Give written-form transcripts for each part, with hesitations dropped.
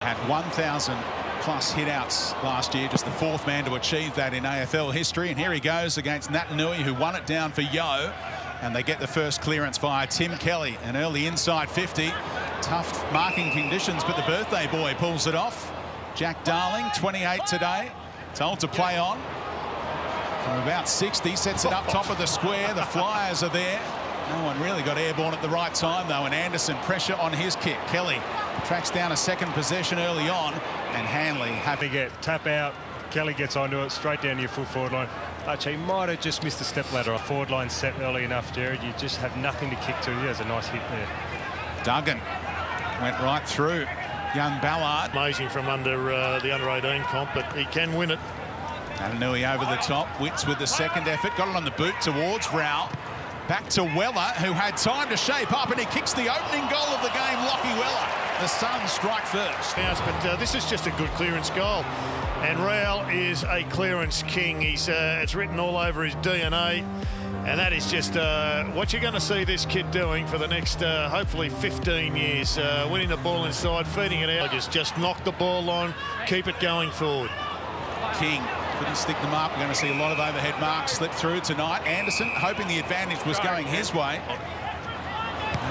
Had 1,000 plus hit-outs last year, just the fourth man to achieve that in AFL history. And here he goes against Naitanui, who won it down for Yeo. And they get the first clearance via Tim Kelly. An early inside 50. Tough marking conditions, but the birthday boy pulls it off. Jack Darling, 28 today. Told to play on. From about 60, sets it up top of the square. The Flyers are there. No one really got airborne at the right time, though, and Anderson pressure on his kick. Kelly tracks down a second possession early on, and Hanley happy to get tap out. Kelly gets onto it, straight down to your full forward line. Actually, he might have just missed the step ladder. A forward line set early enough, Jared. You just have nothing to kick to. He has a nice hit there. Duggan went right through young Ballard. Amazing from under the under-18 comp, but he can win it. Naitanui over the top. Witts with the second effort. Got it on the boot towards Rowell. Back to Weller, who had time to shape up, and he kicks the opening goal of the game, Lockie Weller. The Suns strike first. But this is just a good clearance goal. And Rowell is a clearance king. It's written all over his DNA. And that is just what you're going to see this kid doing for the next, hopefully, 15 years. Winning the ball inside, feeding it out. Just knock the ball on, keep it going forward. King couldn't stick them up. We're going to see a lot of overhead marks slip through tonight. Anderson hoping the advantage was going his way.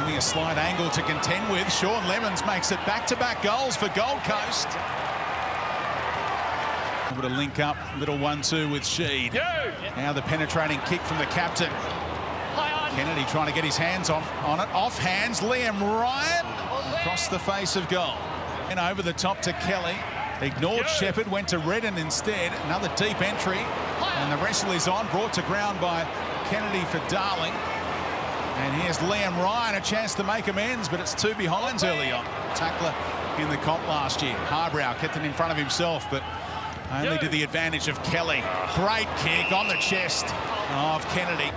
Only a slight angle to contend with. Sean Lemons makes it back-to-back goals for Gold Coast. Able to link up, little 1-2 with Sheed. Now the penetrating kick from the captain. Kennedy trying to get his hands on it. Off hands, Liam Ryan across the face of goal. And over the top to Kelly. Ignored Shepherd, went to Redden instead. Another deep entry, and the wrestle is on, brought to ground by Kennedy for Darling. And here's Liam Ryan, a chance to make amends, but it's two behinds early on. Tackler in the comp last year. Harbrow kept it in front of himself, but only to the advantage of Kelly. Great kick on the chest of Kennedy.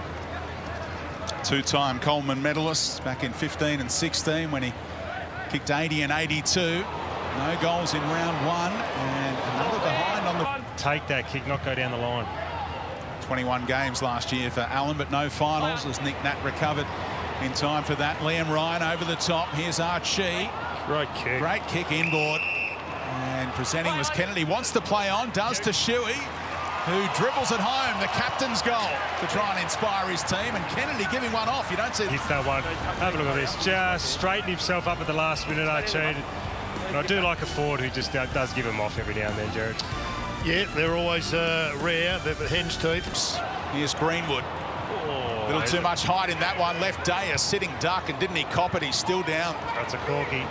Two-time Coleman medalist back in 15 and 16 when he kicked 80 and 82. No goals in round one, and another behind on the... Take that kick, not go down the line. 21 games last year for Allen, but no finals as Nick Nat recovered in time for that. Liam Ryan over the top. Here's Archie. Great kick. Great kick inboard. And presenting was Kennedy. Wants to play on, does to Shuey, who dribbles it home. The captain's goal to try and inspire his team, and Kennedy giving one off. You don't see... Hits that one. Have a look at this. Just straightened himself up at the last minute, Archie. And I do like a forward who just does give him off every now and then, Jared. Yeah, they're always rare. They're the hen's teeth. Here's Greenwood. A little too much height in that one. Left Day a sitting duck, and didn't he cop it? He's still down. That's a corky.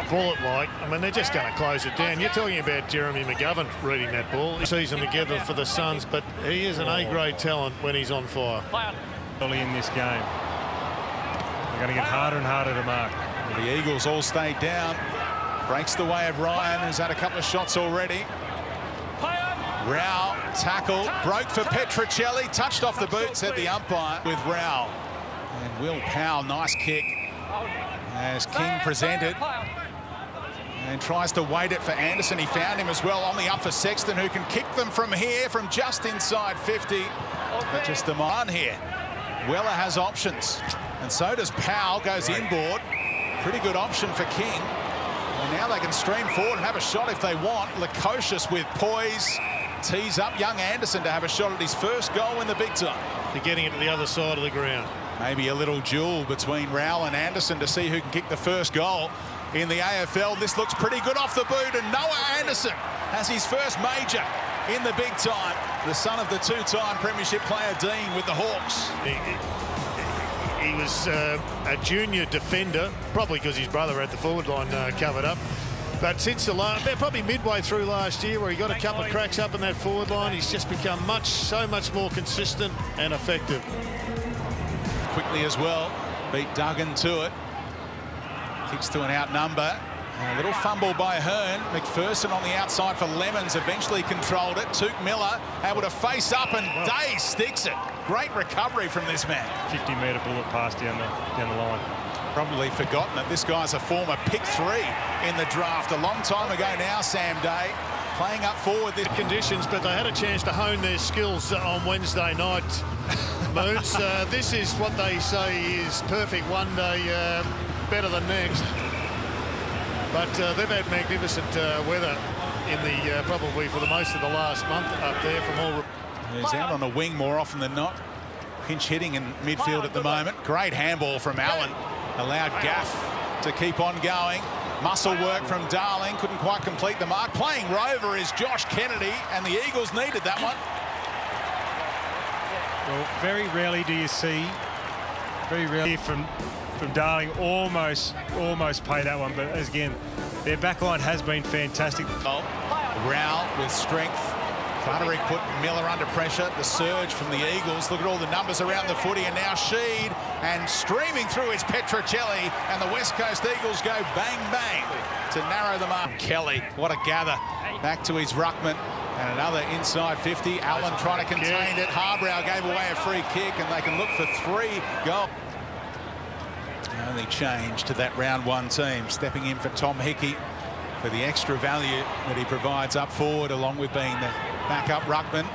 Bullet-like. I mean, they're just going to close it down. You're talking about Jeremy McGovern reading that ball. He sees them together for the Suns, but he is an A-grade talent when he's on fire. Early in this game. They're going to get harder and harder to mark. The Eagles all stayed down. Breaks the way of Ryan, who's had a couple of shots already. Rowell tackle, broke for Petruccelli, touched off the boot, said the umpire, with Rowell. And Will Powell, nice kick as King presented. And tries to wait it for Anderson. He found him as well on the up for Sexton, who can kick them from here, from just inside 50. But just the man here. Weller has options, and so does Powell, goes inboard. Pretty good option for King. And now they can stream forward and have a shot if they want. Lukosius with poise. Tees up young Anderson to have a shot at his first goal in the big time. They're getting it to the other side of the ground. Maybe a little duel between Rowell and Anderson to see who can kick the first goal in the AFL. This looks pretty good off the boot, and Noah Anderson has his first major in the big time. The son of the two-time premiership player Dean with the Hawks. He was a junior defender, probably because his brother had the forward line covered up. But since probably midway through last year, where he got a couple of cracks up in that forward line, he's just become so much more consistent and effective. Quickly as well, beat Duggan to it. Kicks to an outnumber. A little fumble by Hearn. McPherson on the outside for Lemons, eventually controlled it. Touk Miller able to face up, and Day sticks it. Great recovery from this man. 50-metre bullet pass down the line. Probably forgotten that this guy's a former pick 3 in the draft. A long time ago now, Sam Day, playing up forward. The conditions, but they had a chance to hone their skills on Wednesday night. Moons, this is what they say is perfect one day, better than next. But they've had magnificent weather in the probably for the most of the last month up there from all. He's out on a wing more often than not. Pinch hitting in midfield at the moment. Great handball from Allen. Allowed Gaff to keep on going. Muscle work from Darling. Couldn't quite complete the mark. Playing rover is Josh Kennedy, and the Eagles needed that one. Well, very rarely do you see, from Darling almost pay that one, but again, their backline has been fantastic. Rowell with strength. Butterick put Miller under pressure. The surge from the Eagles. Look at all the numbers around the footy, and now Sheed, and streaming through is Petruccelli, and the West Coast Eagles go bang bang to narrow them up. Kelly, what a gather. Back to his ruckman, and another inside 50. Allen trying to contain it. Harbrow gave away a free kick, and they can look for 3 goals. The only change to that round 1 team, stepping in for Tom Hickey for the extra value that he provides up forward, along with being the backup ruckman.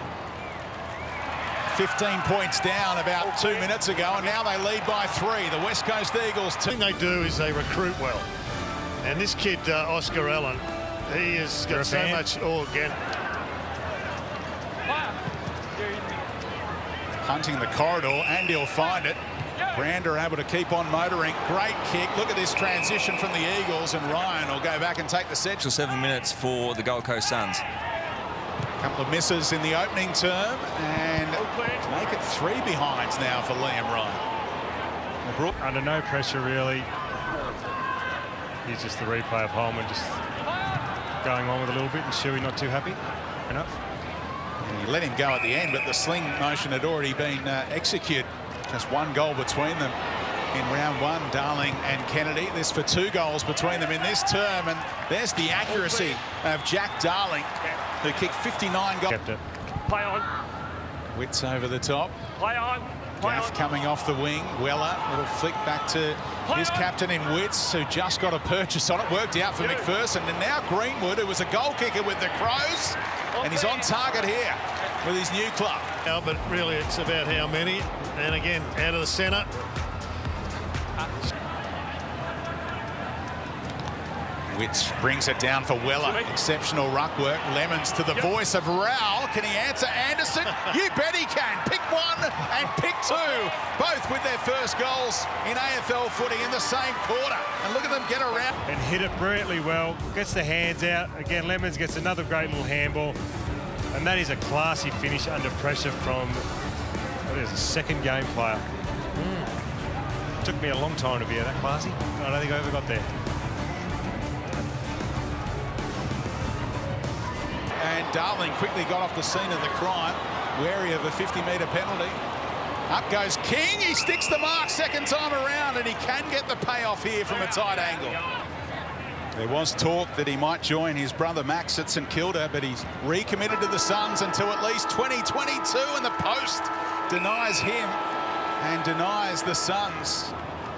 15 points down about 2 minutes ago, and now they lead by 3. The West Coast Eagles. The thing they do is they recruit well, and this kid Oscar Allen, he has got so much. Again, hunting the corridor, and he'll find it. Brander able to keep on motoring. Great kick. Look at this transition from the Eagles, and Ryan will go back and take the set. 7 minutes for the Gold Coast Suns. A couple of misses in the opening term, and make it 3 behinds now for Liam Ryan. Under no pressure, really. Here's just the replay of Holman just going on with a little bit, and Shuey not too happy. Enough. And he let him go at the end, but the sling motion had already been executed. Just 1 goal between them in round 1, Darling and Kennedy. There's for 2 goals between them in this term, and there's the accuracy of Jack Darling, who kicked 59 goals. Kept it. Play on. Wits over the top. Play on. Gaff coming off the wing. Weller, little flick back to his captain in Wits, who just got a purchase on it. Worked out for McPherson, and now Greenwood, who was a goal kicker with the Crows, and he's on target here with his new club. now, but really it's about how many. And again, out of the centre. Witts brings it down for Weller. Exceptional ruck work. Lemons to the voice of Rowell. Can he answer Anderson? You bet he can. Pick one and pick two. Both with their first goals in AFL footy in the same quarter. And look at them get around. And hit it brilliantly well. Gets the hands out. Again, Lemons gets another great little handball. And that is a classy finish under pressure from, what is a second game player. Took me a long time to be that classy. I don't think I ever got there. And Darling quickly got off the scene of the crime, wary of a 50-metre penalty. Up goes King. He sticks the mark second time around, and he can get the payoff here from a tight angle. There was talk that he might join his brother Max at St Kilda, but he's recommitted to the Suns until at least 2022, and the post denies him and denies the Suns.